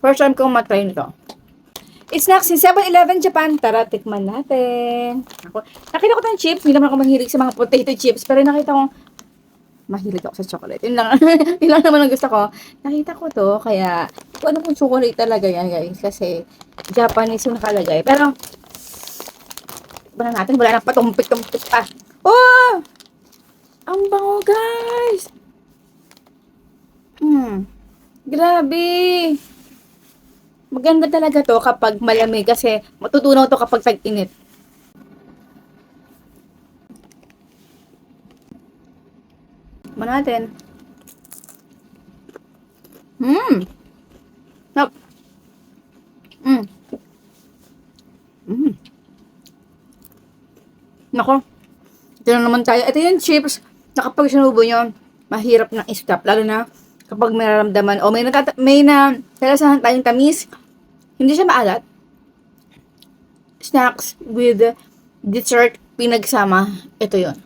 First time kong matry nito. Snacks in 7-Eleven Japan. Tara, tikman natin. Nakita ko tayong chips. Hindi naman ako mahilig sa mga potato chips. Pero nakita ko, mahilig ako sa chocolate. Yun lang, yun lang naman ang gusto ko. Nakita ko to, kaya, kung ano kung chocolate talaga yan, guys. Kasi, Japanese yung nakalagay. Pero, natin, wala nang patumpik-tumpik pa. Oh! Ang bango, guys! Grabe! Maganda talaga to kapag malamig kasi matutunaw to kapag tag-init. Tikman natin. Nap. Nako. Ito na naman tayo. Ito yung chips na kapag sinubo nyo, mahirap na i-stop. Lalo na kapag may nararamdaman o may talasahan tayong tamis. Hindi siya maalat. Snacks with dessert pinagsama. Ito yun.